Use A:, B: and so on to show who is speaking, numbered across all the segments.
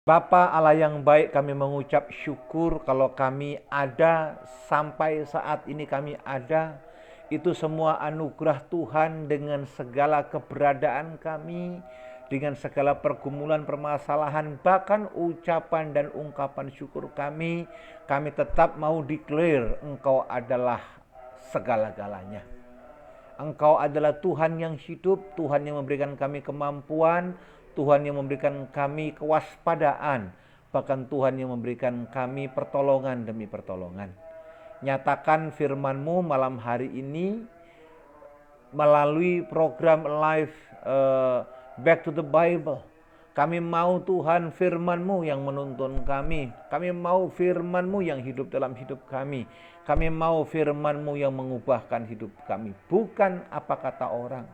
A: Bapa Allah yang baik, kami mengucap syukur kalau kami ada sampai saat ini kami ada. Itu semua anugerah Tuhan dengan segala keberadaan kami, dengan segala pergumulan permasalahan, bahkan ucapan dan ungkapan syukur kami tetap mau declare Engkau adalah segala-galanya. Engkau adalah Tuhan yang hidup, Tuhan yang memberikan kami kemampuan, Tuhan yang memberikan kami kewaspadaan, bahkan Tuhan yang memberikan kami pertolongan demi pertolongan. Nyatakan firman-Mu malam hari ini melalui program live Back to the Bible. Kami mau Tuhan firman-Mu yang menuntun kami. Kami mau firman-Mu yang hidup dalam hidup kami. Kami mau firman-Mu yang mengubahkan hidup kami. Bukan apa kata orang,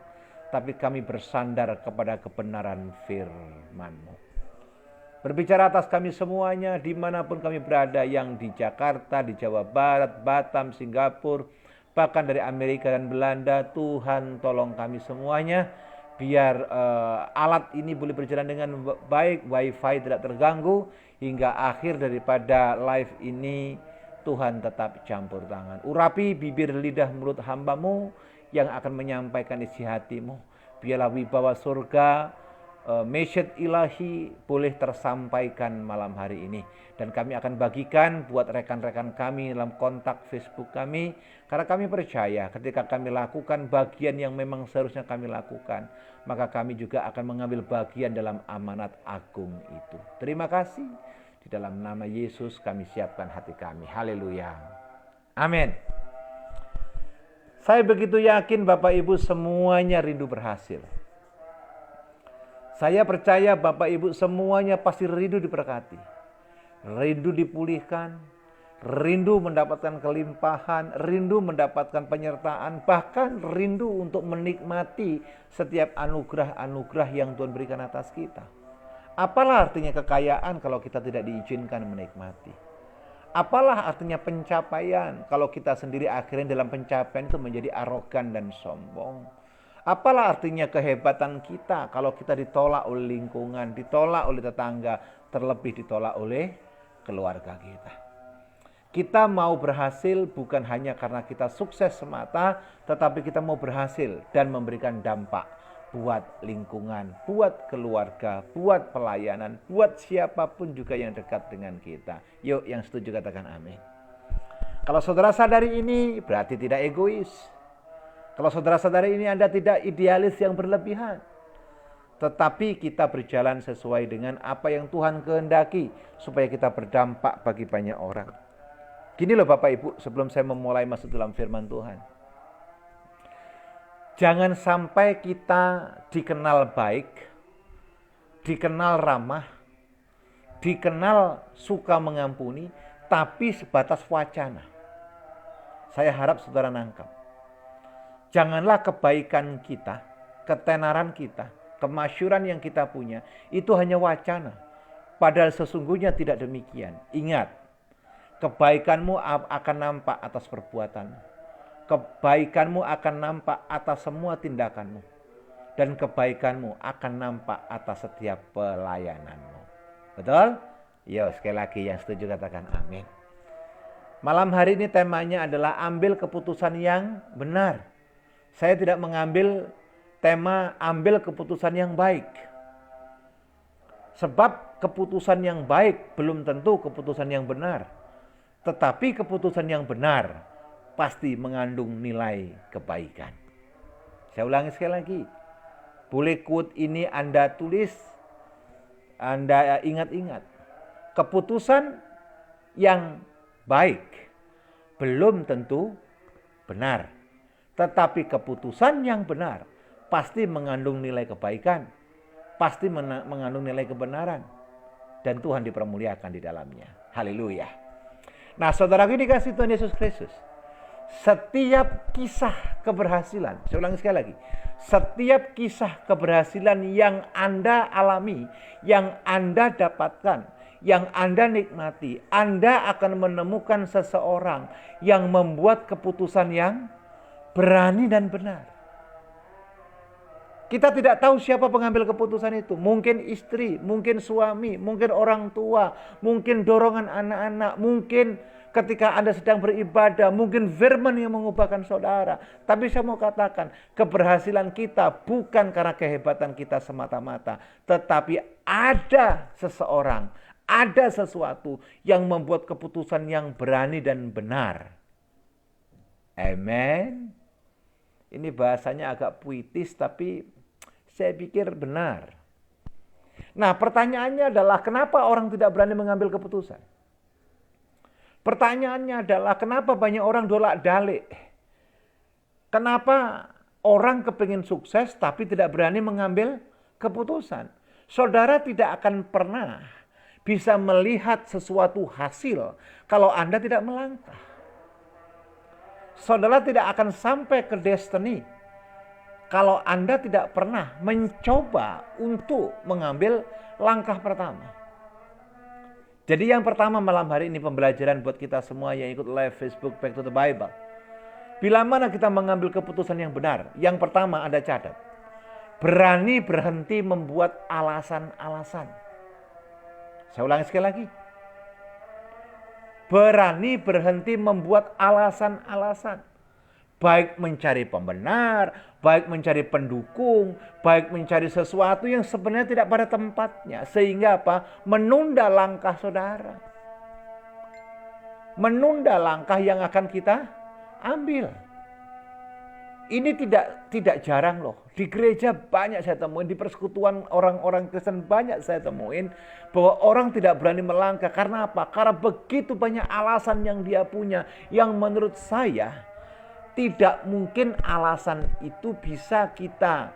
A: tapi kami bersandar kepada kebenaran firman-Mu. Berbicara atas kami semuanya, dimanapun kami berada, yang di Jakarta, di Jawa Barat, Batam, Singapura, bahkan dari Amerika dan Belanda. Tuhan tolong kami semuanya, biar alat ini boleh berjalan dengan baik, wifi tidak terganggu, hingga akhir daripada live ini. Tuhan tetap campur tangan. Urapi bibir, lidah, mulut hamba-Mu yang akan menyampaikan isi hati-Mu. Biarlah wibawa surga, message ilahi boleh tersampaikan malam hari ini. Dan kami akan bagikan buat rekan-rekan kami dalam kontak Facebook kami. Karena kami percaya ketika kami lakukan bagian yang memang seharusnya kami lakukan, maka kami juga akan mengambil bagian dalam amanat agung itu. Terima kasih. Di dalam nama Yesus kami siapkan hati kami. Haleluya. Amin. Saya begitu yakin Bapak Ibu semuanya rindu berhasil. Saya percaya Bapak Ibu semuanya pasti rindu diberkati. Rindu dipulihkan, rindu mendapatkan kelimpahan, rindu mendapatkan penyertaan, bahkan rindu untuk menikmati setiap anugerah-anugerah yang Tuhan berikan atas kita. Apalah artinya kekayaan kalau kita tidak diizinkan menikmati? Apalah artinya pencapaian kalau kita sendiri akhirnya dalam pencapaian itu menjadi arogan dan sombong? Apalah artinya kehebatan kita kalau kita ditolak oleh lingkungan, ditolak oleh tetangga, terlebih ditolak oleh keluarga kita? Kita mau berhasil bukan hanya karena kita sukses semata, tetapi kita mau berhasil dan memberikan dampak buat lingkungan, buat keluarga, buat pelayanan, buat siapapun juga yang dekat dengan kita. Yuk, yang setuju katakan amin. Kalau saudara sadari ini, berarti tidak egois. Kalau saudara sadari ini, Anda tidak idealis yang berlebihan. Tetapi kita berjalan sesuai dengan apa yang Tuhan kehendaki, supaya kita berdampak bagi banyak orang. Gini loh Bapak Ibu, sebelum saya memulai masuk dalam firman Tuhan. Jangan sampai kita dikenal baik, dikenal ramah, dikenal suka mengampuni, tapi sebatas wacana. Saya harap saudara nangkap. Janganlah kebaikan kita, ketenaran kita, kemasyuran yang kita punya, itu hanya wacana. Padahal sesungguhnya tidak demikian. Ingat, kebaikanmu akan nampak atas perbuatanmu. Kebaikanmu akan nampak atas semua tindakanmu. Dan kebaikanmu akan nampak atas setiap pelayananmu. Betul? Yo, sekali lagi yang setuju katakan amin. Malam hari ini temanya adalah ambil keputusan yang benar. Saya tidak mengambil tema ambil keputusan yang baik. Sebab keputusan yang baik belum tentu keputusan yang benar. Tetapi keputusan yang benar pasti mengandung nilai kebaikan. Saya ulangi sekali lagi. Boleh quote ini Anda tulis, Anda ingat-ingat. Keputusan yang baik belum tentu benar. Tetapi keputusan yang benar pasti mengandung nilai kebaikan. Pasti mengandung nilai kebenaran. Dan Tuhan dipermuliakan di dalamnya. Haleluya. Nah, saudaraku dikasih Tuhan Yesus Kristus. Setiap kisah keberhasilan, saya ulangi sekali lagi. Setiap kisah keberhasilan yang Anda alami, yang Anda dapatkan, yang Anda nikmati, Anda akan menemukan seseorang yang membuat keputusan yang berani dan benar. Kita tidak tahu siapa pengambil keputusan itu. Mungkin istri, mungkin suami, mungkin orang tua, mungkin dorongan anak-anak, mungkin ketika Anda sedang beribadah, mungkin firman yang mengubahkan saudara. Tapi saya mau katakan, keberhasilan kita bukan karena kehebatan kita semata-mata, tetapi ada seseorang, ada sesuatu yang membuat keputusan yang berani dan benar. Amen. Ini bahasanya agak puitis, tapi saya pikir benar. Nah, pertanyaannya adalah kenapa orang tidak berani mengambil keputusan? Pertanyaannya adalah kenapa banyak orang dolak-dalik? Kenapa orang kepingin sukses tapi tidak berani mengambil keputusan? Saudara tidak akan pernah bisa melihat sesuatu hasil kalau Anda tidak melangkah. Saudara tidak akan sampai ke destiny kalau Anda tidak pernah mencoba untuk mengambil langkah pertama. Jadi yang pertama malam hari ini pembelajaran buat kita semua yang ikut live Facebook Back to the Bible. Bila mana kita mengambil keputusan yang benar? Yang pertama Anda catat. Berani berhenti membuat alasan-alasan. Saya ulangi sekali lagi. Berani berhenti membuat alasan-alasan. Baik mencari pembenar, baik mencari pendukung, baik mencari sesuatu yang sebenarnya tidak pada tempatnya. Sehingga apa? Menunda langkah saudara. Menunda langkah yang akan kita ambil. Ini tidak jarang loh. Di gereja banyak saya temuin, di persekutuan orang-orang Kristen banyak saya temuin bahwa orang tidak berani melangkah. Karena apa? Karena begitu banyak alasan yang dia punya yang menurut saya tidak mungkin alasan itu bisa kita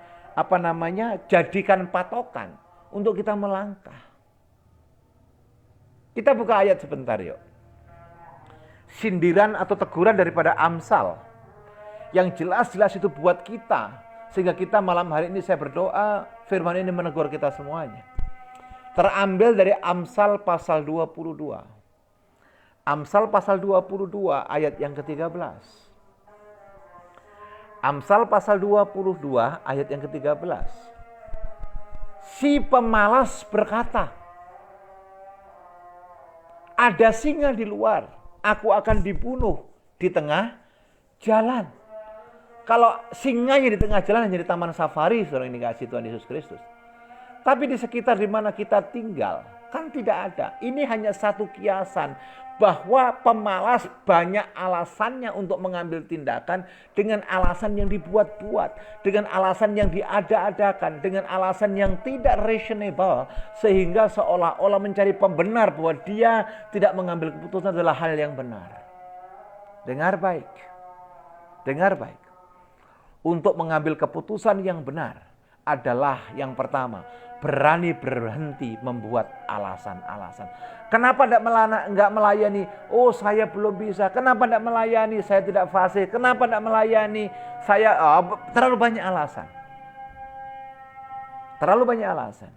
A: jadikan patokan untuk kita melangkah. Kita buka ayat sebentar yuk. Sindiran atau teguran daripada Amsal yang jelas-jelas itu buat kita, sehingga kita malam hari ini saya berdoa firman ini menegur kita semuanya. Terambil dari Amsal pasal 22. Amsal pasal 22 ayat yang ke-13. Amsal pasal 22 ayat yang ke-13. Si pemalas berkata, ada singa di luar, aku akan dibunuh di tengah jalan. Kalau singanya di tengah jalan hanya di taman safari, saudara, ini kasih Tuhan Yesus Kristus. Tapi di sekitar di mana kita tinggal, kan tidak ada. Ini hanya satu kiasan bahwa pemalas banyak alasannya untuk mengambil tindakan dengan alasan yang dibuat-buat, dengan alasan yang diada-adakan, dengan alasan yang tidak reasonable, sehingga seolah-olah mencari pembenar bahwa dia tidak mengambil keputusan adalah hal yang benar. Dengar baik. Dengar baik. Untuk mengambil keputusan yang benar adalah yang pertama, berani berhenti membuat alasan-alasan. Kenapa enggak melayani? Oh, saya belum bisa. Kenapa enggak melayani? Saya tidak fasih. Kenapa enggak melayani? Saya terlalu banyak alasan. Terlalu banyak alasan.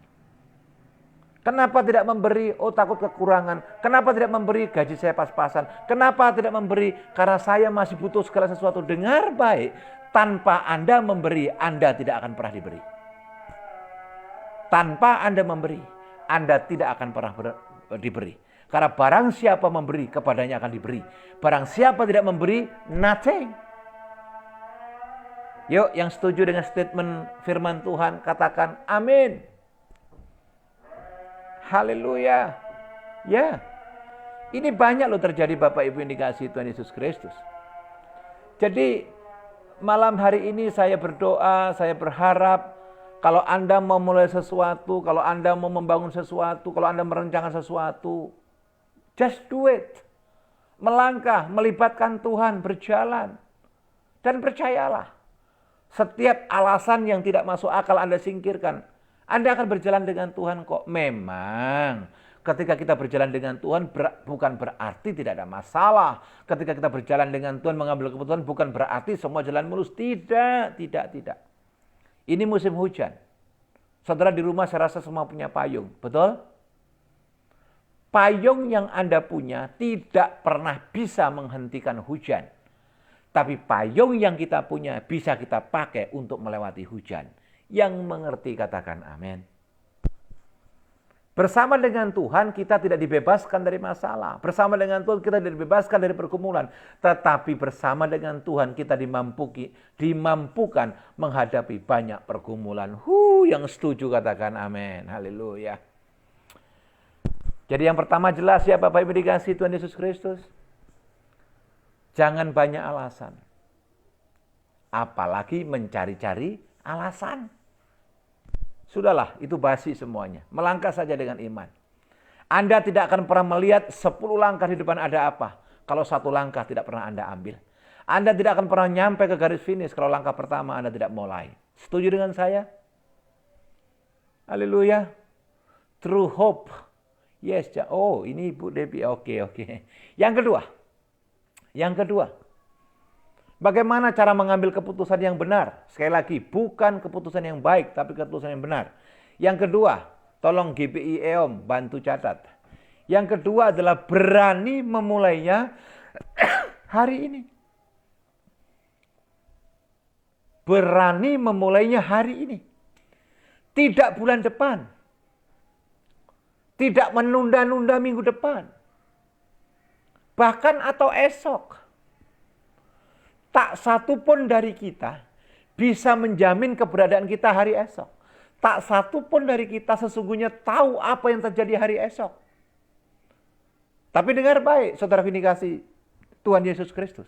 A: Kenapa tidak memberi? Oh, takut kekurangan. Kenapa tidak memberi? Gaji saya pas-pasan. Kenapa tidak memberi? Karena saya masih butuh segala sesuatu. Dengar baik, tanpa Anda memberi, Anda tidak akan pernah diberi. Tanpa Anda memberi, Anda tidak akan pernah diberi. Karena barang siapa memberi, kepadanya akan diberi. Barang siapa tidak memberi, nothing. Yuk, yang setuju dengan statement firman Tuhan, katakan amin. Haleluya. Ya. Ini banyak loh terjadi Bapak Ibu yang dikasihi Tuhan Yesus Kristus. Jadi malam hari ini saya berdoa, saya berharap kalau Anda mau mulai sesuatu, kalau Anda mau membangun sesuatu, kalau Anda merencanakan sesuatu, just do it. Melangkah, melibatkan Tuhan, berjalan. Dan percayalah, setiap alasan yang tidak masuk akal Anda singkirkan. Anda akan berjalan dengan Tuhan kok. Memang ketika kita berjalan dengan Tuhan bukan berarti tidak ada masalah. Ketika kita berjalan dengan Tuhan mengambil keputusan bukan berarti semua jalan mulus. Tidak. Ini musim hujan. Saudara di rumah saya rasa semua punya payung. Betul? Payung yang Anda punya tidak pernah bisa menghentikan hujan. Tapi payung yang kita punya bisa kita pakai untuk melewati hujan. Yang mengerti katakan amin. Bersama dengan Tuhan kita tidak dibebaskan dari masalah. Bersama dengan Tuhan kita tidak dibebaskan dari pergumulan. Tetapi bersama dengan Tuhan kita dimampukan menghadapi banyak pergumulan. Yang setuju katakan amin. Haleluya. Jadi yang pertama jelas ya Bapak Ibu dikasihi Tuhan Yesus Kristus. Jangan banyak alasan. Apalagi mencari-cari alasan. Sudahlah, itu basi semuanya. Melangkah saja dengan iman. Anda tidak akan pernah melihat 10 langkah di depan ada apa, kalau 1 langkah tidak pernah Anda ambil. Anda tidak akan pernah nyampe ke garis finish kalau langkah pertama Anda tidak mulai. Setuju dengan saya? Haleluya. True hope. Yes, oh ini Ibu Debbie, oke. Yang kedua. Bagaimana cara mengambil keputusan yang benar? Sekali lagi, bukan keputusan yang baik, tapi keputusan yang benar. Yang kedua, tolong GPI EOM, bantu catat. Yang kedua adalah berani memulainya hari ini. Berani memulainya hari ini. Tidak bulan depan. Tidak menunda-nunda minggu depan. Bahkan atau esok. Tak satu pun dari kita bisa menjamin keberadaan kita hari esok. Tak satu pun dari kita sesungguhnya tahu apa yang terjadi hari esok. Tapi dengar baik, saudara vindikasi Tuhan Yesus Kristus.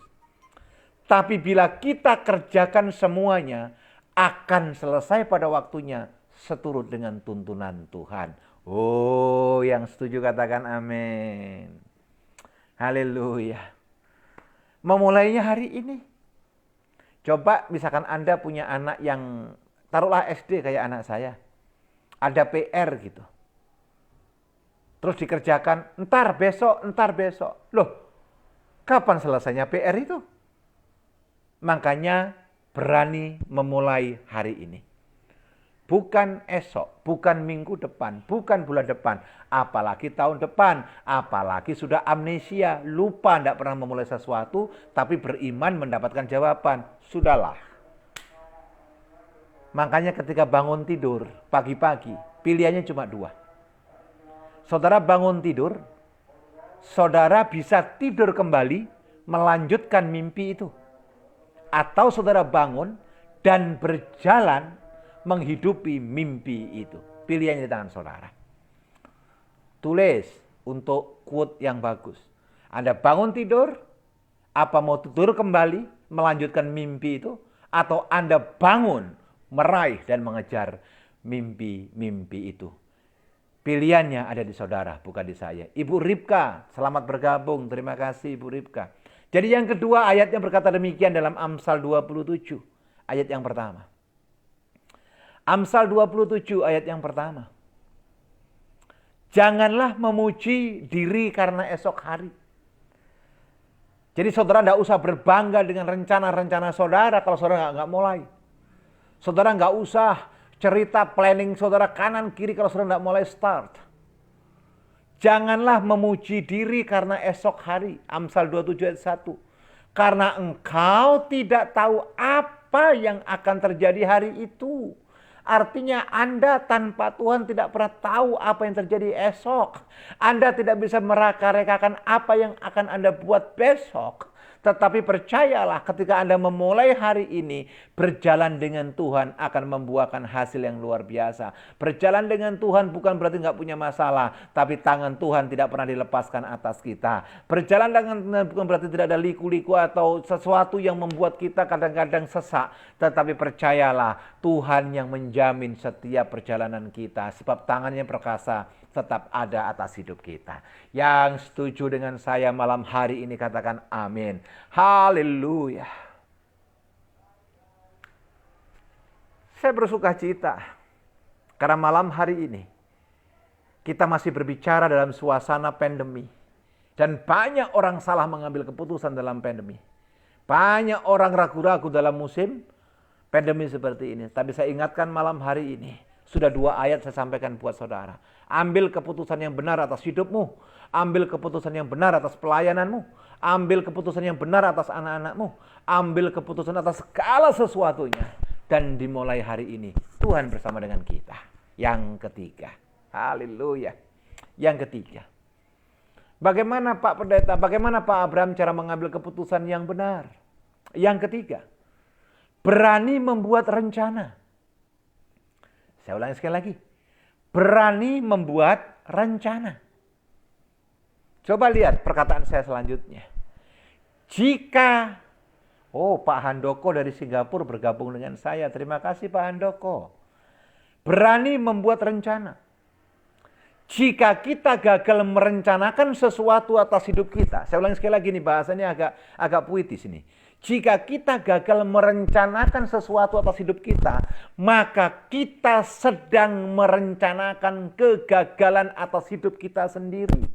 A: Tapi bila kita kerjakan semuanya, akan selesai pada waktunya seturut dengan tuntunan Tuhan. Oh, yang setuju katakan amin. Haleluya. Memulainya hari ini. Coba misalkan Anda punya anak yang taruhlah SD kayak anak saya. Ada PR gitu. Terus dikerjakan, entar besok. Loh, kapan selesainya PR itu? Makanya berani memulai hari ini. Bukan esok, bukan minggu depan, bukan bulan depan, apalagi tahun depan, apalagi sudah amnesia, lupa tidak pernah memulai sesuatu, tapi beriman mendapatkan jawaban. Sudahlah. Makanya ketika bangun tidur pagi-pagi, pilihannya cuma 2. Saudara bangun tidur, saudara bisa tidur kembali, melanjutkan mimpi itu. Atau saudara bangun dan berjalan menghidupi mimpi itu. Pilihannya di tangan saudara. Tulis untuk quote yang bagus. Anda bangun tidur, apa mau tidur kembali, melanjutkan mimpi itu, atau Anda bangun, meraih dan mengejar mimpi-mimpi itu. Pilihannya ada di saudara, bukan di saya. Ibu Ribka, selamat bergabung. Terima kasih Ibu Ribka. Jadi yang kedua ayatnya berkata demikian dalam Amsal 27, ayat yang pertama. Amsal 27 ayat yang pertama. Janganlah memuji diri karena esok hari. Jadi saudara tidak usah berbangga dengan rencana-rencana saudara kalau saudara nggak mulai. Saudara nggak usah cerita planning saudara kanan kiri kalau saudara nggak mulai start. Janganlah memuji diri karena esok hari. Amsal 27 ayat 1. Karena engkau tidak tahu apa yang akan terjadi hari itu. Artinya Anda tanpa Tuhan tidak pernah tahu apa yang terjadi esok. Anda tidak bisa mereka-rekakan apa yang akan Anda buat besok. Tetapi percayalah ketika Anda memulai hari ini, berjalan dengan Tuhan akan membuahkan hasil yang luar biasa. Berjalan dengan Tuhan bukan berarti nggak punya masalah, tapi tangan Tuhan tidak pernah dilepaskan atas kita. Berjalan dengan Tuhan bukan berarti tidak ada liku-liku atau sesuatu yang membuat kita kadang-kadang sesak. Tetapi percayalah, Tuhan yang menjamin setiap perjalanan kita. Sebab tangannya perkasa tetap ada atas hidup kita. Yang setuju dengan saya malam hari ini katakan amin. Haleluya. Saya bersuka cita karena malam hari ini kita masih berbicara dalam suasana pandemi. Dan banyak orang salah mengambil keputusan dalam pandemi. Banyak orang ragu-ragu dalam musim pandemi seperti ini. Tapi saya ingatkan malam hari ini, sudah 2 ayat saya sampaikan buat saudara. Ambil keputusan yang benar atas hidupmu. Ambil keputusan yang benar atas pelayananmu. Ambil keputusan yang benar atas anak-anakmu. Ambil keputusan atas segala sesuatunya. Dan dimulai hari ini, Tuhan bersama dengan kita. Yang ketiga, haleluya. Yang ketiga, bagaimana Pak Pendeta, bagaimana Pak Abraham cara mengambil keputusan yang benar? Yang ketiga, berani membuat rencana. Saya ulangi sekali lagi, berani membuat rencana. Coba lihat perkataan saya selanjutnya. Jika, Pak Handoko dari Singapura bergabung dengan saya. Terima kasih Pak Handoko. Berani membuat rencana. Jika kita gagal merencanakan sesuatu atas hidup kita. Saya ulangi sekali lagi nih, bahasanya agak puitis ini. Jika kita gagal merencanakan sesuatu atas hidup kita, maka kita sedang merencanakan kegagalan atas hidup kita sendiri.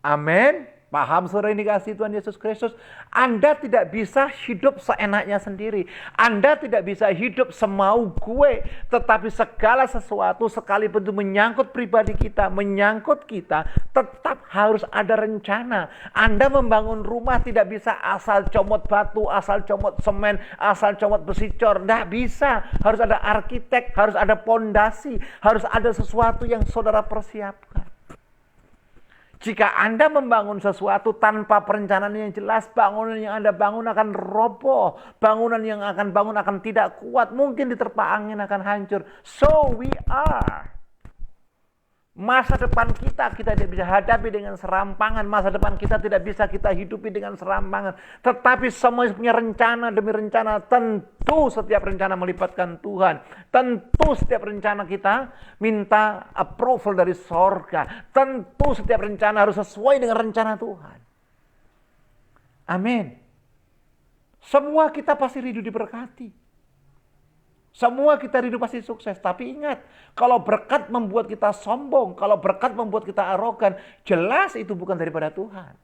A: Amin. Paham saudara ini kasih Tuhan Yesus Kristus? Anda tidak bisa hidup seenaknya sendiri. Anda tidak bisa hidup semau gue. Tetapi segala sesuatu sekalipun itu menyangkut pribadi kita, menyangkut kita, tetap harus ada rencana. Anda membangun rumah tidak bisa asal comot batu, asal comot semen, asal comot besi cor. Tidak bisa. Harus ada arsitek, harus ada pondasi, harus ada sesuatu yang saudara persiapkan. Jika Anda membangun sesuatu tanpa perencanaan yang jelas, bangunan yang Anda bangun akan roboh. Bangunan yang akan bangun akan tidak kuat. Mungkin diterpa angin akan hancur. So we are. Masa depan kita tidak bisa hadapi dengan serampangan. Masa depan kita tidak bisa kita hidupi dengan serampangan. Tetapi semua punya rencana demi rencana. Tentu setiap rencana melibatkan Tuhan. Tentu setiap rencana kita minta approval dari sorga. Tentu setiap rencana harus sesuai dengan rencana Tuhan. Amin. Semua kita pasti rindu diberkati. Semua kita rindu pasti sukses. Tapi ingat, kalau berkat membuat kita sombong, kalau berkat membuat kita arogan, jelas itu bukan daripada Tuhan.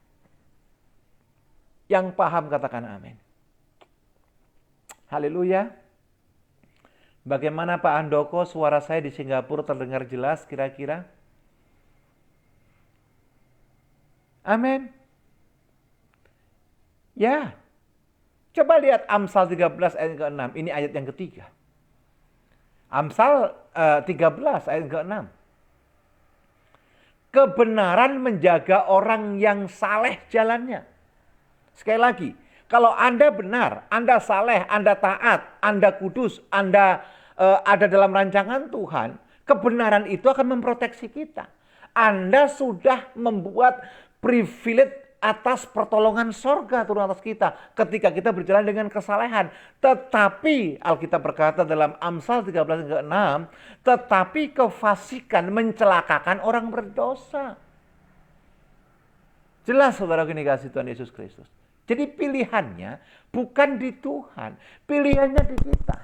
A: Yang paham katakan amin. Haleluya. Bagaimana Pak Handoko, suara saya di Singapura terdengar jelas kira-kira? Amin. Ya. Coba lihat Amsal 13 ayat ke-6. Ini ayat yang ketiga. Amsal 13 ayat ke-6. Kebenaran menjaga orang yang saleh jalannya. Sekali lagi, kalau Anda benar, Anda saleh, Anda taat, Anda kudus, Anda ada dalam rancangan Tuhan, kebenaran itu akan memproteksi kita. Anda sudah membuat privilege atas pertolongan sorga turun atas kita ketika kita berjalan dengan kesalehan. Tetapi Alkitab berkata dalam Amsal 13 ayat ke-6, tetapi kefasikan mencelakakan orang berdosa. Jelas saudara ini kasih Tuhan Yesus Kristus. Jadi pilihannya bukan di Tuhan, pilihannya di kita.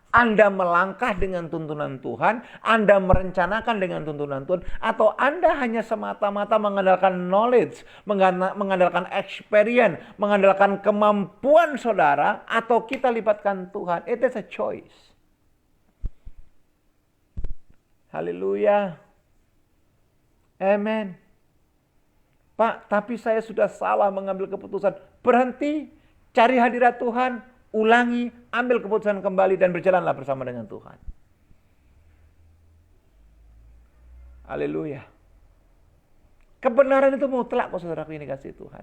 A: Anda melangkah dengan tuntunan Tuhan, Anda merencanakan dengan tuntunan Tuhan, atau Anda hanya semata-mata mengandalkan knowledge, mengandalkan experience, mengandalkan kemampuan saudara, atau kita libatkan Tuhan. It is a choice. Haleluya. Amen. Pak, tapi saya sudah salah mengambil keputusan. Berhenti, cari hadirat Tuhan, ulangi, ambil keputusan kembali dan berjalanlah bersama dengan Tuhan. Haleluya. Kebenaran itu mutlak kok saudaraku ini kasih Tuhan.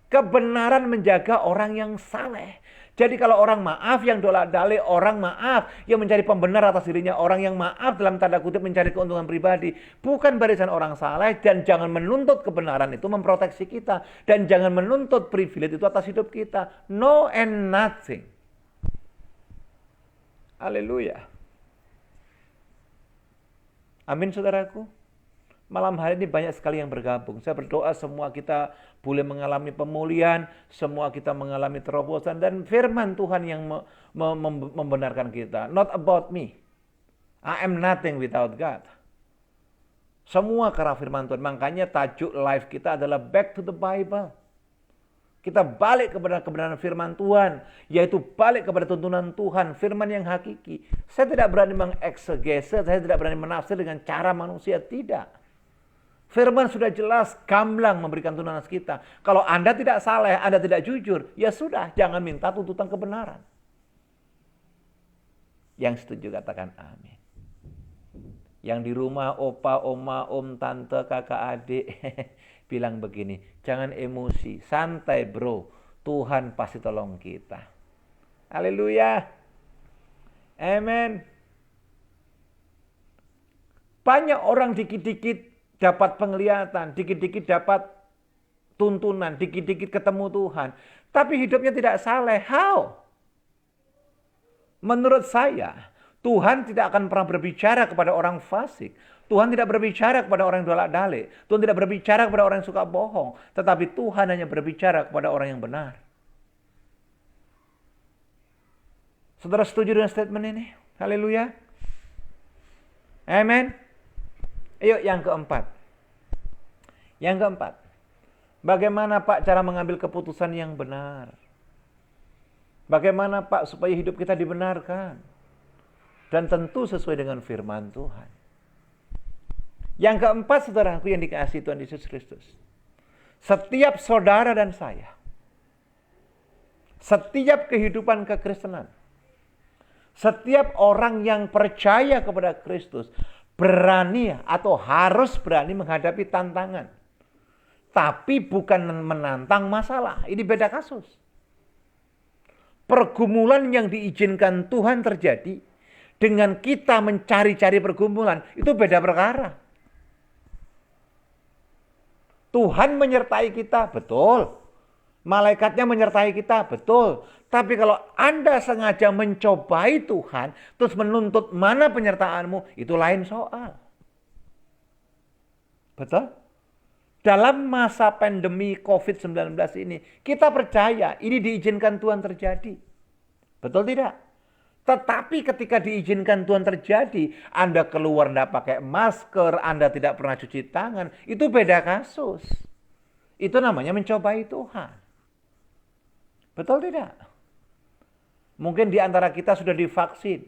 A: Kebenaran menjaga orang yang saleh. Jadi kalau orang maaf yang dolak-dalik, orang maaf yang mencari pembenar atas dirinya, orang yang maaf dalam tanda kutip mencari keuntungan pribadi, bukan barisan orang saleh. Dan jangan menuntut kebenaran itu memproteksi kita, dan jangan menuntut privilege itu atas hidup kita. No and nothing. Haleluya. Amin saudaraku. Malam hari ini banyak sekali yang bergabung. Saya berdoa semua kita boleh mengalami pemulihan, semua kita mengalami terobosan, dan firman Tuhan yang membenarkan kita. Not about me. I am nothing without God. Semua karena firman Tuhan. Makanya tajuk live kita adalah Back to the Bible. Kita balik kepada kebenaran firman Tuhan, yaitu balik kepada tuntunan Tuhan, firman yang hakiki. Saya tidak berani mengeksegesis, saya tidak berani menafsir dengan cara manusia, tidak. Firman sudah jelas, gamblang memberikan tuntunan kita. Kalau Anda tidak saleh, Anda tidak jujur, ya sudah, jangan minta tuntutan kebenaran. Yang setuju katakan amin. Yang di rumah opa, oma, om, tante, kakak, adik bilang begini, jangan emosi, santai bro, Tuhan pasti tolong kita. Haleluya. Amen. Banyak orang dikit-dikit dapat penglihatan, dikit-dikit dapat tuntunan, dikit-dikit ketemu Tuhan. Tapi hidupnya tidak saleh. How? Menurut saya, Tuhan tidak akan pernah berbicara kepada orang fasik. Tuhan tidak berbicara kepada orang yang dolak-dalik. Tuhan tidak berbicara kepada orang yang suka bohong. Tetapi Tuhan hanya berbicara kepada orang yang benar. Saudara setuju dengan statement ini? Haleluya. Amen. Ayo yang keempat. Yang keempat. Bagaimana Pak cara mengambil keputusan yang benar? Bagaimana Pak supaya hidup kita dibenarkan? Dan tentu sesuai dengan firman Tuhan. Yang keempat, saudaraku yang dikasihi Tuhan Yesus Kristus. Setiap saudara dan saya, setiap kehidupan kekristenan, setiap orang yang percaya kepada Kristus, berani atau harus berani menghadapi tantangan. Tapi bukan menantang masalah. Ini beda kasus. Pergumulan yang diizinkan Tuhan terjadi dengan kita mencari-cari pergumulan, itu beda perkara. Tuhan menyertai kita, betul. Malaikatnya menyertai kita, betul. Tapi kalau Anda sengaja mencobai Tuhan, terus menuntut mana penyertaanmu, itu lain soal. Betul? Dalam masa pandemi COVID-19 ini, kita percaya ini diizinkan Tuhan terjadi. Betul tidak? Tetapi ketika diizinkan Tuhan terjadi, Anda keluar tidak pakai masker, Anda tidak pernah cuci tangan, itu beda kasus. Itu namanya mencobai Tuhan. Betul tidak? Mungkin di antara kita sudah divaksin,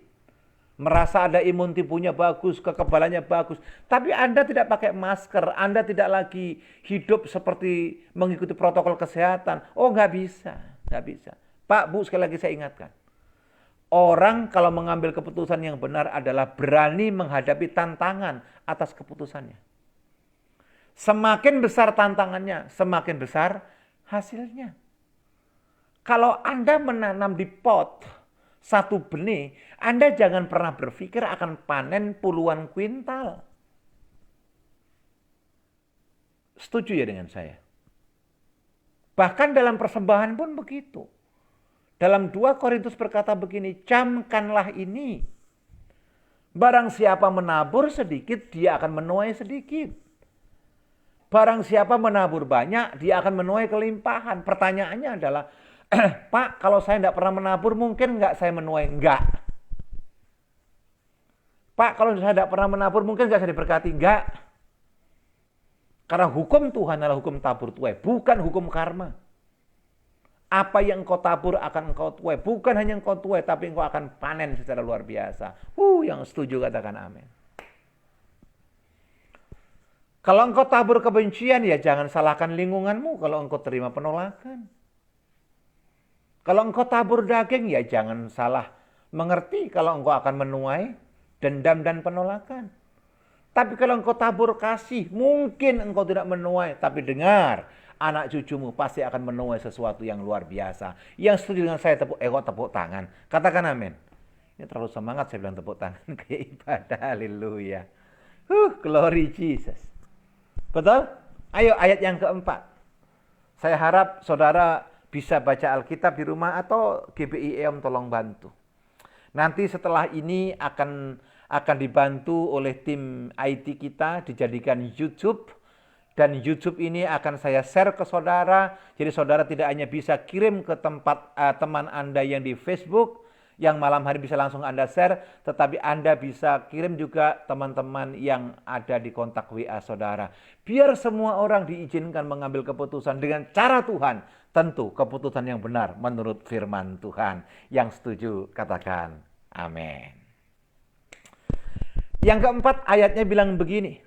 A: merasa ada imun tubuhnya bagus, kekebalannya bagus, tapi Anda tidak pakai masker, Anda tidak lagi hidup seperti mengikuti protokol kesehatan. Oh, nggak bisa, nggak bisa. Pak, Bu, sekali lagi saya ingatkan. Orang kalau mengambil keputusan yang benar adalah berani menghadapi tantangan atas keputusannya. Semakin besar tantangannya, semakin besar hasilnya. Kalau Anda menanam di pot satu benih, Anda jangan pernah berpikir akan panen puluhan kuintal. Setuju ya dengan saya? Bahkan dalam persembahan pun begitu. Dalam 2 Korintus berkata begini, camkanlah ini. Barang siapa menabur sedikit, dia akan menuai sedikit. Barang siapa menabur banyak, dia akan menuai kelimpahan. Pertanyaannya adalah, Pak, kalau saya tidak pernah menabur, mungkin nggak saya menuai? Enggak. Pak, kalau saya tidak pernah menabur, mungkin nggak saya diberkati? Enggak. Karena hukum Tuhan adalah hukum tabur tuai, bukan hukum karma. Apa yang engkau tabur akan engkau tuai. Bukan hanya engkau tuai, tapi engkau akan panen secara luar biasa. Yang setuju katakan amin. Kalau engkau tabur kebencian, ya jangan salahkan lingkunganmu kalau engkau terima penolakan. Kalau engkau tabur daging, ya jangan salah mengerti kalau engkau akan menuai dendam dan penolakan. Tapi kalau engkau tabur kasih, mungkin engkau tidak menuai. Tapi dengar, anak cucumu pasti akan menuai sesuatu yang luar biasa. Yang setuju dengan saya tepuk tangan. Katakan amin. Ini terlalu semangat saya bilang tepuk tangan kayak ibadah. Haleluya. Glory Jesus. Betul? Ayo ayat yang keempat. Saya harap saudara bisa baca Alkitab di rumah atau GBIEM tolong bantu. Nanti setelah ini akan dibantu oleh tim IT kita, dijadikan YouTube. Dan YouTube ini akan saya share ke saudara. Jadi saudara tidak hanya bisa kirim ke tempat teman Anda yang di Facebook, yang malam hari bisa langsung Anda share, tetapi Anda bisa kirim juga teman-teman yang ada di kontak WA saudara. Biar semua orang diizinkan mengambil keputusan dengan cara Tuhan. Tentu keputusan yang benar menurut firman Tuhan. Yang setuju katakan amin. Yang keempat ayatnya bilang begini.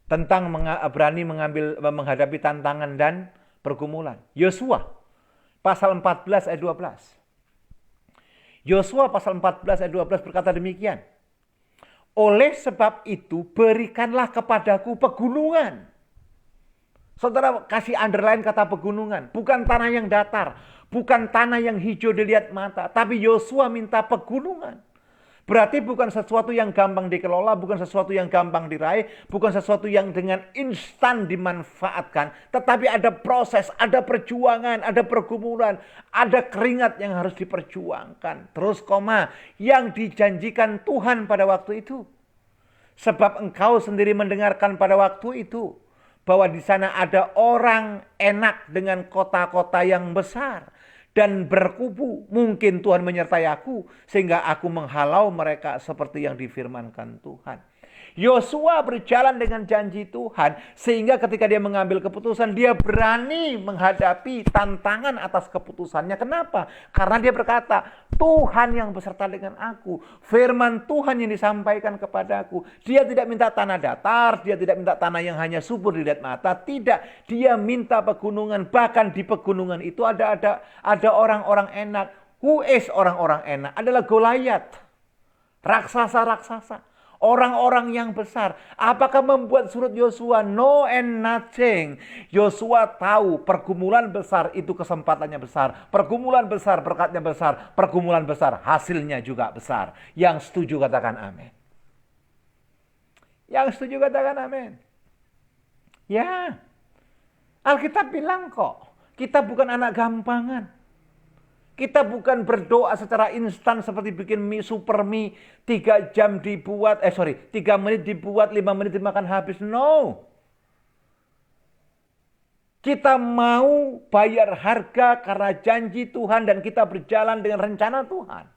A: Tentang berani menghadapi tantangan dan pergumulan. Yosua pasal 14 ayat 12. Yosua pasal 14 ayat 12 berkata demikian. Oleh sebab itu berikanlah kepadaku pegunungan. Saudara kasih underline kata pegunungan. Bukan tanah yang datar. Bukan tanah yang hijau dilihat mata. Tapi Yosua minta pegunungan. Berarti bukan sesuatu yang gampang dikelola, bukan sesuatu yang gampang diraih, bukan sesuatu yang dengan instan dimanfaatkan. Tetapi ada proses, ada perjuangan, ada pergumulan, ada keringat yang harus diperjuangkan. Terus koma, yang dijanjikan Tuhan pada waktu itu. Sebab engkau sendiri mendengarkan pada waktu itu bahwa di sana ada orang enak dengan kota-kota yang besar dan berkubu. Mungkin Tuhan menyertai aku sehingga aku menghalau mereka seperti yang difirmankan Tuhan. Yosua berjalan dengan janji Tuhan sehingga ketika dia mengambil keputusan dia berani menghadapi tantangan atas keputusannya. Kenapa? Karena dia berkata, Tuhan yang beserta dengan aku. Firman Tuhan yang disampaikan kepadaku. Dia tidak minta tanah datar, dia tidak minta tanah yang hanya subur dilihat mata. Tidak, dia minta pegunungan. Bahkan di pegunungan itu ada orang-orang enak. Who is orang-orang enak? Adalah Goliat. Raksasa-raksasa. Orang-orang yang besar. Apakah membuat surut Yosua? No and nothing. Yosua tahu pergumulan besar itu kesempatannya besar. Pergumulan besar berkatnya besar. Pergumulan besar hasilnya juga besar. Yang setuju katakan amin. Yang setuju katakan amin. Ya. Alkitab bilang kok. Kita bukan anak gampangan. Kita bukan berdoa secara instan seperti bikin mie, super mie. 3 jam dibuat, 3 menit dibuat, 5 menit dimakan habis. No. Kita mau bayar harga karena janji Tuhan dan kita berjalan dengan rencana Tuhan.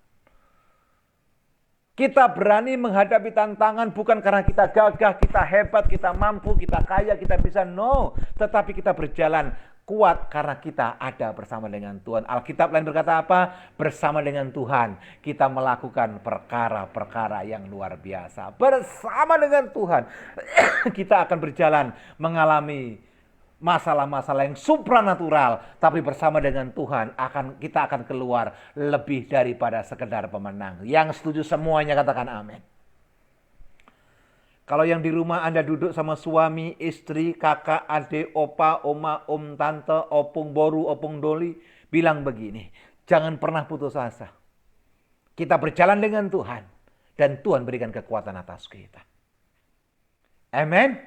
A: Kita berani menghadapi tantangan bukan karena kita gagah, kita hebat, kita mampu, kita kaya, kita bisa. No. Tetapi kita berjalan kuat karena kita ada bersama dengan Tuhan. Alkitab lain berkata apa? Bersama dengan Tuhan kita melakukan perkara-perkara yang luar biasa. Bersama dengan Tuhan kita akan berjalan mengalami masalah-masalah yang supranatural. Tapi bersama dengan Tuhan kita akan keluar lebih daripada sekedar pemenang. Yang setuju semuanya katakan amin. Kalau yang di rumah Anda duduk sama suami, istri, kakak, adik, opa, oma, om, tante, opung, boru, opung, doli. Bilang begini, jangan pernah putus asa. Kita berjalan dengan Tuhan. Dan Tuhan berikan kekuatan atas kita. Amen.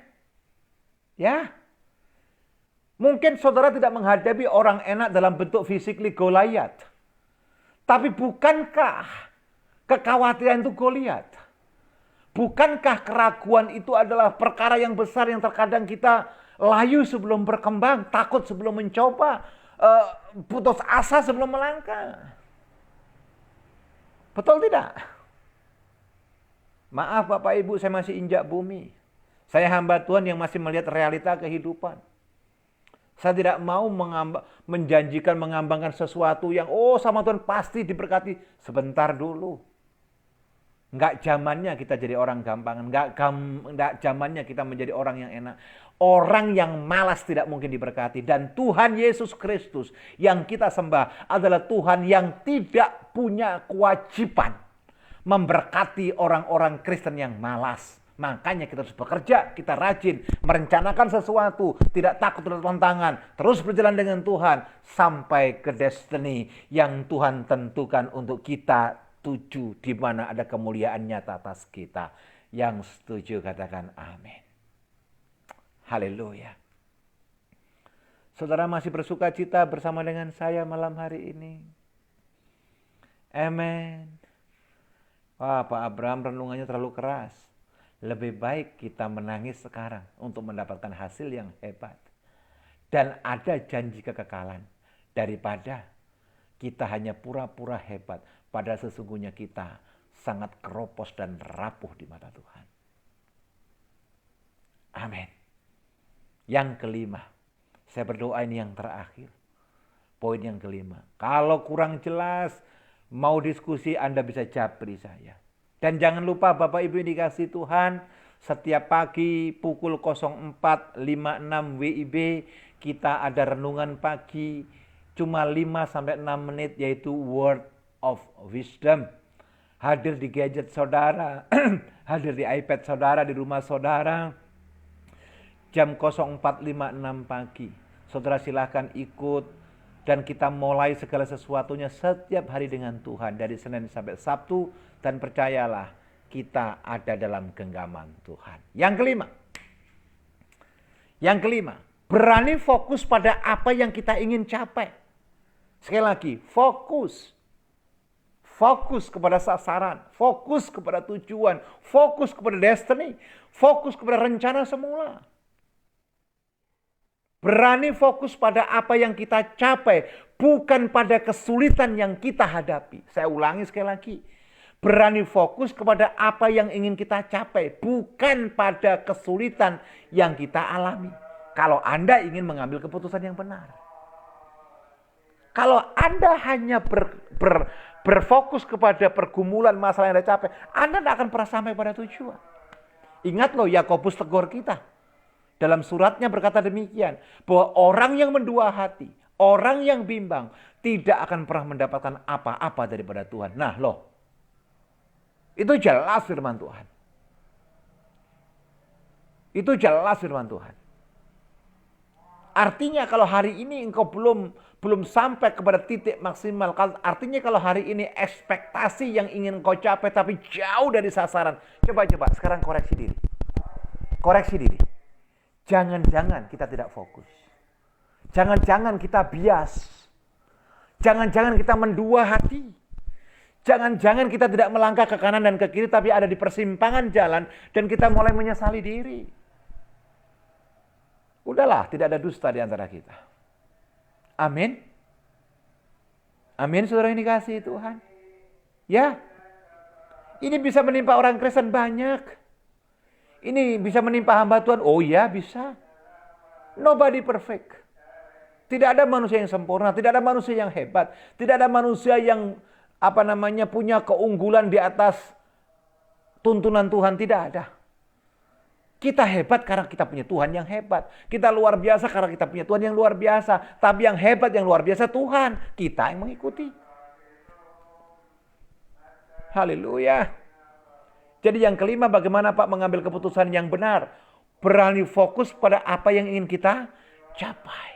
A: Ya. Mungkin saudara tidak menghadapi orang enak dalam bentuk physically Goliat. Tapi bukankah kekhawatiran itu Goliat? Bukankah keraguan itu adalah perkara yang besar yang terkadang kita layu sebelum berkembang, takut sebelum mencoba, putus asa sebelum melangkah? Betul tidak? Maaf Bapak Ibu, saya masih injak bumi. Saya hamba Tuhan yang masih melihat realita kehidupan. Saya tidak mau menjanjikan, mengambangkan sesuatu yang sama Tuhan pasti diberkati. Sebentar dulu. Enggak zamannya kita jadi orang gampangan. Enggak zamannya kita menjadi orang yang enak. Orang yang malas tidak mungkin diberkati. Dan Tuhan Yesus Kristus yang kita sembah adalah Tuhan yang tidak punya kewajiban memberkati orang-orang Kristen yang malas. Makanya kita harus bekerja, kita rajin, merencanakan sesuatu, tidak takut terhadap tantangan, terus berjalan dengan Tuhan sampai ke destiny yang Tuhan tentukan untuk kita tuju, di mana ada kemuliaan nyata atas kita. Yang setuju katakan amin. Haleluya. Saudara masih bersuka cita bersama dengan saya malam hari ini. Amin. Wah, Pak Abraham renungannya terlalu keras. Lebih baik kita menangis sekarang untuk mendapatkan hasil yang hebat. Dan ada janji kekekalan daripada kita hanya pura-pura hebat. Padahal sesungguhnya kita sangat keropos dan rapuh di mata Tuhan. Amin. Yang kelima, saya berdoa ini yang terakhir. Poin yang kelima. Kalau kurang jelas, mau diskusi Anda bisa japri saya. Dan jangan lupa Bapak Ibu yang dikasih Tuhan, setiap pagi pukul 04.56 WIB kita ada renungan pagi cuma 5-6 menit yaitu Word of wisdom. Hadir di gadget saudara, hadir di iPad saudara, di rumah saudara. Jam 04.56 pagi. Saudara silahkan ikut dan kita mulai segala sesuatunya setiap hari dengan Tuhan. Dari Senin sampai Sabtu. Dan percayalah kita ada dalam genggaman Tuhan. Yang kelima, berani fokus pada apa yang kita ingin capai. Sekali lagi, fokus. Fokus kepada sasaran, fokus kepada tujuan, fokus kepada destiny, fokus kepada rencana semula. Berani fokus pada apa yang kita capai, bukan pada kesulitan yang kita hadapi. Saya ulangi sekali lagi. Berani fokus kepada apa yang ingin kita capai, bukan pada kesulitan yang kita alami. Kalau Anda ingin mengambil keputusan yang benar. Kalau Anda hanya berfokus kepada pergumulan masalah yang Anda capai, Anda tidak akan pernah sampai pada tujuan. Ingat loh, Yakobus tegur kita. Dalam suratnya berkata demikian, bahwa orang yang mendua hati, orang yang bimbang, tidak akan pernah mendapatkan apa-apa daripada Tuhan. Nah loh, itu jelas firman Tuhan. Itu jelas firman Tuhan. Artinya kalau hari ini engkau belum sampai kepada titik maksimal. Artinya kalau hari ini ekspektasi yang ingin kau capai tapi jauh dari sasaran. Coba sekarang koreksi diri. Koreksi diri. Jangan-jangan kita tidak fokus. Jangan-jangan kita bias. Jangan-jangan kita mendua hati. Jangan-jangan kita tidak melangkah ke kanan dan ke kiri tapi ada di persimpangan jalan dan kita mulai menyesali diri. Udahlah, tidak ada dusta di antara kita. Amin. Amin, saudara yang dikasihi Tuhan. Ya, ini bisa menimpa orang Kristen banyak. Ini bisa menimpa hamba Tuhan. Oh ya, bisa. Nobody perfect. Tidak ada manusia yang sempurna, tidak ada manusia yang hebat, tidak ada manusia yang punya keunggulan di atas tuntunan Tuhan, tidak ada. Kita hebat karena kita punya Tuhan yang hebat. Kita luar biasa karena kita punya Tuhan yang luar biasa. Tapi yang hebat, yang luar biasa Tuhan. Kita yang mengikuti. Haleluya. Jadi yang kelima, bagaimana Pak mengambil keputusan yang benar? Berani fokus pada apa yang ingin kita capai.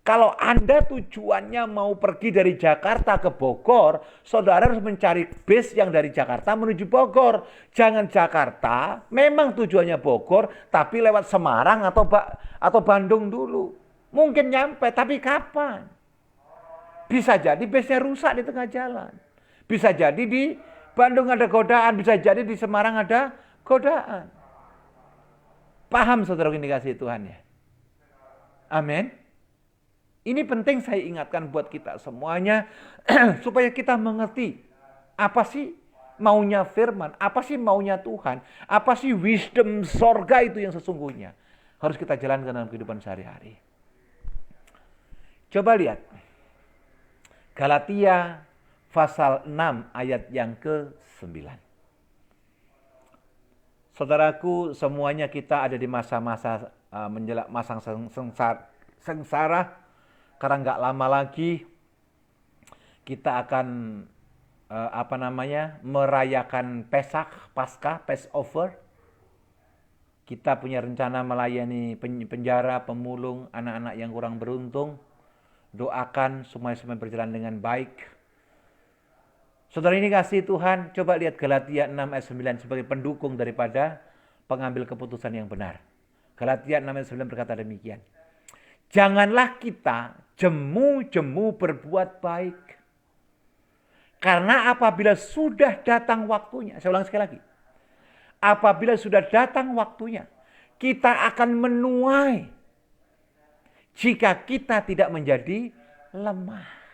A: Kalau Anda tujuannya mau pergi dari Jakarta ke Bogor, saudara harus mencari bis yang dari Jakarta menuju Bogor. Jangan Jakarta, memang tujuannya Bogor, tapi lewat Semarang atau Bandung dulu. Mungkin nyampe, tapi kapan? Bisa jadi bisnya rusak di tengah jalan. Bisa jadi di Bandung ada godaan, bisa jadi di Semarang ada godaan. Paham saudara yang dikasihi Tuhan ya? Amin. Ini penting saya ingatkan buat kita semuanya supaya kita mengerti apa sih maunya firman, apa sih maunya Tuhan, apa sih wisdom sorga itu yang sesungguhnya harus kita jalankan dalam kehidupan sehari-hari. Coba lihat Galatia pasal 6 ayat yang ke-9. Saudaraku, semuanya kita ada di masa-masa menjelang masa sengsara. Karena nggak lama lagi kita akan merayakan Paskah, Passover. Kita punya rencana melayani penjara, pemulung, anak-anak yang kurang beruntung. Doakan semua berjalan dengan baik. Saudara ini kasih Tuhan, coba lihat Galatia 6 ayat 9 sebagai pendukung daripada pengambil keputusan yang benar. Galatia 6 ayat 9 berkata demikian. Janganlah kita jemu-jemu berbuat baik. Karena apabila sudah datang waktunya, saya ulang sekali lagi. Apabila sudah datang waktunya, kita akan menuai jika kita tidak menjadi lemah.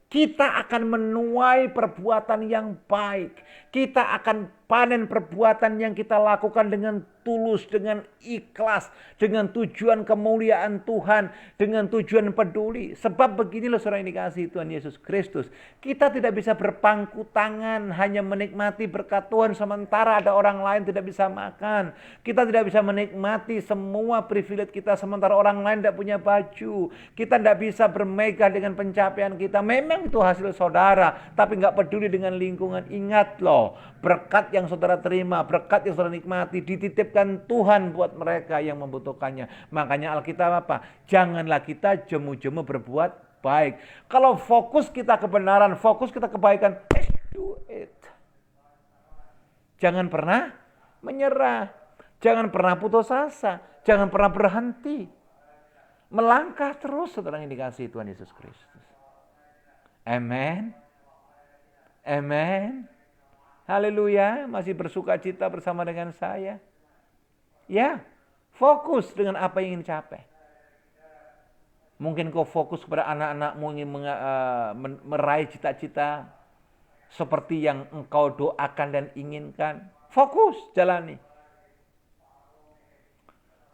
A: Kita akan menuai perbuatan yang baik. Kita akan panen perbuatan yang kita lakukan dengan tulus, dengan ikhlas, dengan tujuan kemuliaan Tuhan, dengan tujuan peduli. Sebab begini loh saudara yang dikasihi Tuhan Yesus Kristus. Kita tidak bisa berpangku tangan hanya menikmati berkat Tuhan sementara ada orang lain tidak bisa makan. Kita tidak bisa menikmati semua privilege kita sementara orang lain tidak punya baju. Kita tidak bisa bermegah dengan pencapaian kita. Memang itu hasil saudara, tapi nggak peduli dengan lingkungan. Ingat loh, berkat yang saudara terima, berkat yang saudara nikmati, dititipkan Tuhan buat mereka yang membutuhkannya. Makanya Alkitab apa? Janganlah kita jemu-jemu berbuat baik. Kalau fokus kita kebenaran, fokus kita kebaikan, do it. Jangan pernah menyerah. Jangan pernah putus asa. Jangan pernah berhenti. Melangkah terus saudara yang dikasihi Tuhan Yesus Kristus. Amen. Amen. Haleluya. Masih bersuka cita bersama dengan saya. Ya, fokus dengan apa yang ingin capai. Mungkin kau fokus kepada anak-anakmu ingin meraih cita-cita seperti yang engkau doakan dan inginkan. Fokus, jalani.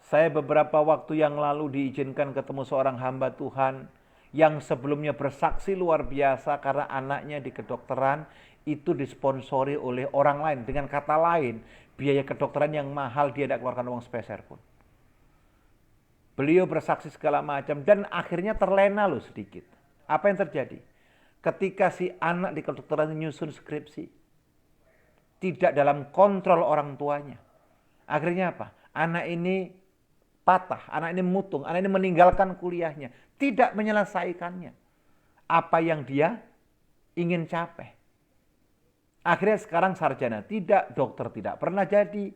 A: Saya beberapa waktu yang lalu diizinkan ketemu seorang hamba Tuhan yang sebelumnya bersaksi luar biasa karena anaknya di kedokteran itu disponsori oleh orang lain. Dengan kata lain, biaya kedokteran yang mahal dia tidak keluarkan uang sepeser pun. Beliau bersaksi segala macam dan akhirnya terlena loh sedikit. Apa yang terjadi? Ketika si anak di kedokteran nyusun skripsi, tidak dalam kontrol orang tuanya. Akhirnya apa? Anak ini patah, anak ini mutung, anak ini meninggalkan kuliahnya. Tidak menyelesaikannya. Apa yang dia ingin capai. Akhirnya sekarang sarjana, tidak, dokter tidak pernah jadi.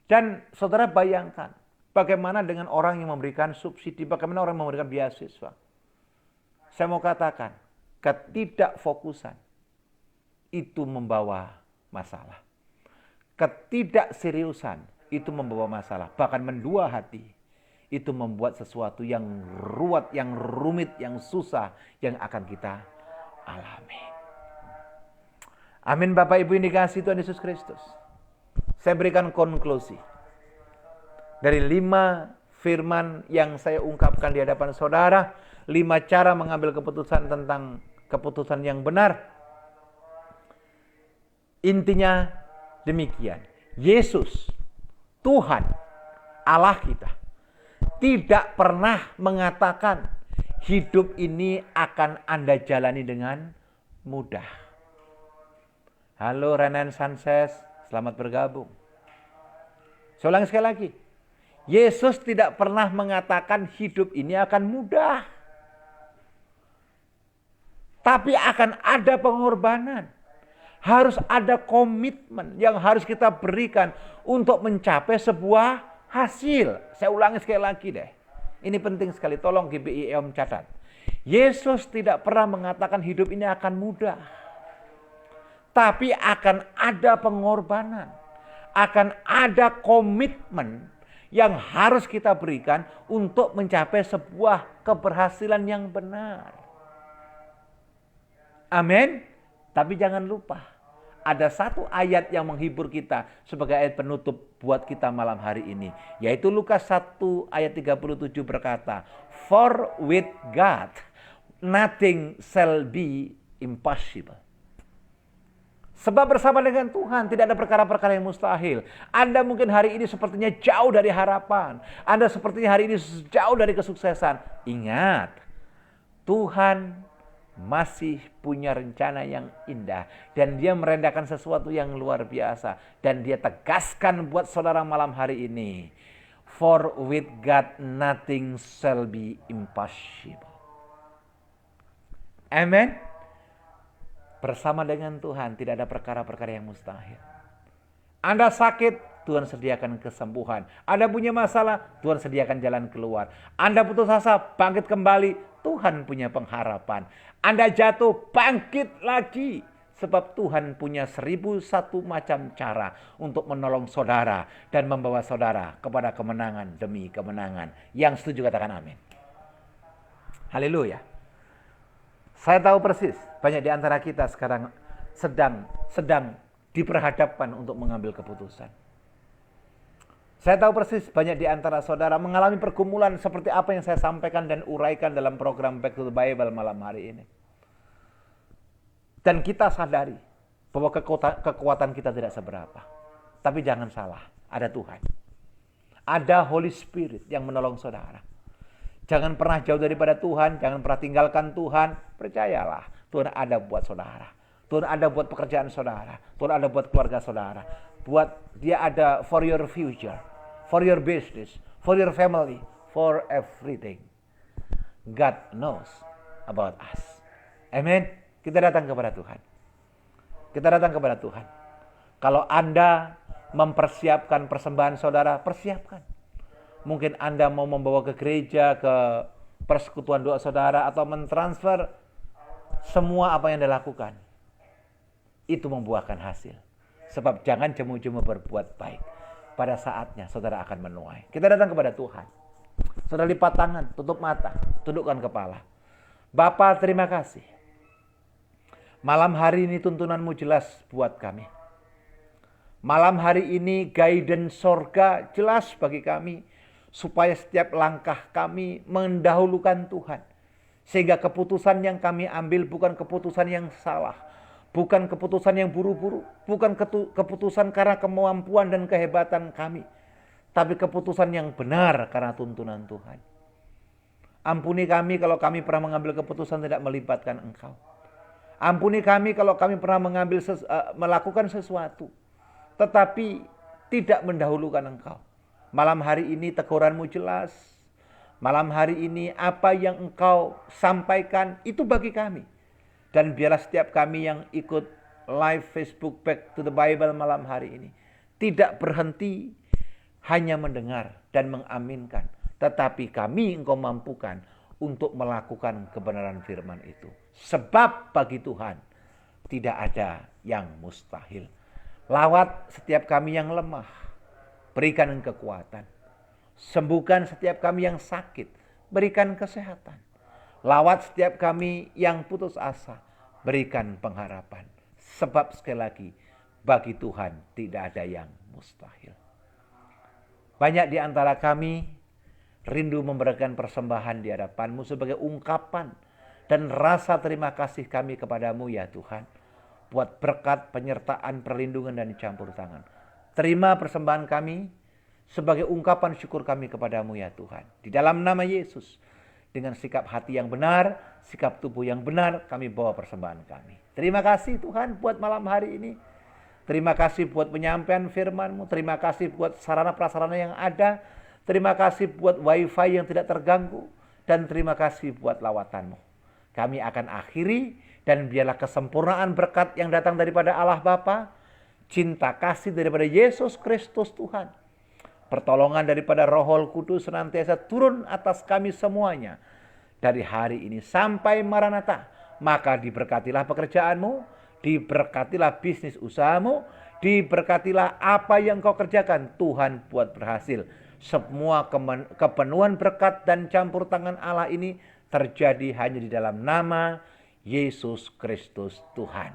A: Dan saudara bayangkan, bagaimana dengan orang yang memberikan subsidi, bagaimana orang yang memberikan beasiswa. Saya mau katakan, ketidakfokusan itu membawa masalah. Ketidakseriusan itu membawa masalah. Bahkan mendua hati, itu membuat sesuatu yang ruwet, yang rumit, yang susah, yang akan kita alami. Amin Bapak Ibu yang dikasihi Tuhan Yesus Kristus. Saya berikan konklusi. Dari 5 firman yang saya ungkapkan di hadapan saudara, 5 cara mengambil keputusan tentang keputusan yang benar. Intinya demikian. Yesus, Tuhan, Allah kita, tidak pernah mengatakan hidup ini akan Anda jalani dengan mudah. Halo Renan Sanchez, selamat bergabung. Saya ulangi sekali lagi. Yesus tidak pernah mengatakan hidup ini akan mudah. Tapi akan ada pengorbanan. Harus ada komitmen yang harus kita berikan untuk mencapai sebuah hasil. Saya ulangi sekali lagi deh. Ini penting sekali, tolong GBI catat. Yesus tidak pernah mengatakan hidup ini akan mudah. Tapi akan ada pengorbanan, akan ada komitmen yang harus kita berikan untuk mencapai sebuah keberhasilan yang benar. Amin. Tapi jangan lupa, ada satu ayat yang menghibur kita sebagai ayat penutup buat kita malam hari ini. Yaitu Lukas 1 ayat 37 berkata, "For with God, nothing shall be impossible." Sebab bersama dengan Tuhan tidak ada perkara-perkara yang mustahil. Anda mungkin hari ini sepertinya jauh dari harapan. Anda sepertinya hari ini jauh dari kesuksesan. Ingat, Tuhan masih punya rencana yang indah. Dan dia merendahkan sesuatu yang luar biasa. Dan dia tegaskan buat saudara malam hari ini. For with God nothing shall be impossible. Amen. Bersama dengan Tuhan tidak ada perkara-perkara yang mustahil. Anda sakit, Tuhan sediakan kesembuhan. Anda punya masalah, Tuhan sediakan jalan keluar. Anda putus asa, bangkit kembali, Tuhan punya pengharapan. Anda jatuh, bangkit lagi. Sebab Tuhan punya 1001 macam cara untuk menolong saudara dan membawa saudara kepada kemenangan demi kemenangan. Yang setuju katakan amin. Haleluya. Saya tahu persis banyak di antara kita sekarang sedang diperhadapkan untuk mengambil keputusan. Saya tahu persis banyak di antara saudara mengalami pergumulan seperti apa yang saya sampaikan dan uraikan dalam program Back to the Bible malam hari ini. Dan kita sadari bahwa kekuatan kita tidak seberapa. Tapi jangan salah, ada Tuhan. Ada Holy Spirit yang menolong saudara. Jangan pernah jauh daripada Tuhan, jangan pernah tinggalkan Tuhan. Percayalah, Tuhan ada buat saudara. Tuhan ada buat pekerjaan saudara. Tuhan ada buat keluarga saudara. Dia ada for your future, for your business, for your family, for everything. God knows about us. Amen. Kita datang kepada Tuhan. Kita datang kepada Tuhan. Kalau Anda mempersiapkan persembahan saudara, persiapkan. Mungkin Anda mau membawa ke gereja, ke persekutuan doa saudara, atau mentransfer semua apa yang Anda lakukan. Itu membuahkan hasil. Sebab jangan jemu-jemu berbuat baik. Pada saatnya saudara akan menuai. Kita datang kepada Tuhan. Saudara lipat tangan, tutup mata, tundukkan kepala. Bapa, terima kasih. Malam hari ini tuntunanmu jelas buat kami. Malam hari ini guidance sorga jelas bagi kami. Supaya setiap langkah kami mendahulukan Tuhan. Sehingga keputusan yang kami ambil bukan keputusan yang salah. Bukan keputusan yang buru-buru. Bukan keputusan karena kemampuan dan kehebatan kami. Tapi keputusan yang benar karena tuntunan Tuhan. Ampuni kami kalau kami pernah mengambil keputusan tidak melibatkan Engkau. Ampuni kami kalau kami pernah melakukan sesuatu. Tetapi tidak mendahulukan Engkau. Malam hari ini teguranmu jelas. Malam hari ini apa yang Engkau sampaikan itu bagi kami. Dan biarlah setiap kami yang ikut live Facebook Back to the Bible malam hari ini. Tidak berhenti hanya mendengar dan mengaminkan. Tetapi kami Engkau mampukan untuk melakukan kebenaran firman itu. Sebab bagi Tuhan tidak ada yang mustahil. Lawat setiap kami yang lemah. Berikan kekuatan. Sembuhkan setiap kami yang sakit. Berikan kesehatan. Lawat setiap kami yang putus asa. Berikan pengharapan. Sebab sekali lagi bagi Tuhan tidak ada yang mustahil. Banyak di antara kami rindu memberikan persembahan di hadapan-Mu sebagai ungkapan dan rasa terima kasih kami kepadamu ya Tuhan. Buat berkat, penyertaan, perlindungan dan campur tangan. Terima persembahan kami sebagai ungkapan syukur kami kepadamu ya Tuhan. Di dalam nama Yesus, dengan sikap hati yang benar, sikap tubuh yang benar, kami bawa persembahan kami. Terima kasih Tuhan buat malam hari ini. Terima kasih buat penyampaian firman-Mu. Terima kasih buat sarana-prasarana yang ada. Terima kasih buat wifi yang tidak terganggu. Dan terima kasih buat lawatan-Mu. Kami akan akhiri dan biarlah kesempurnaan berkat yang datang daripada Allah Bapa, cinta kasih daripada Yesus Kristus Tuhan, pertolongan daripada Roh Kudus senantiasa turun atas kami semuanya dari hari ini sampai Maranatha. Maka diberkatilah pekerjaanmu, diberkatilah bisnis usahamu, diberkatilah apa yang kau kerjakan. Tuhan buat berhasil. Semua kepenuhan berkat dan campur tangan Allah ini terjadi hanya di dalam nama Yesus Kristus Tuhan.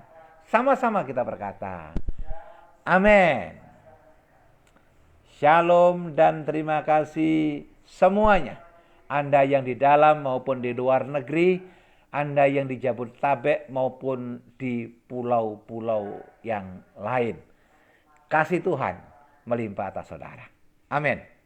A: Sama-sama kita berkata, amin. Shalom dan terima kasih semuanya. Anda yang di dalam maupun di luar negeri, Anda yang di Jabodetabek maupun di pulau-pulau yang lain. Kasih Tuhan melimpah atas saudara. Amin.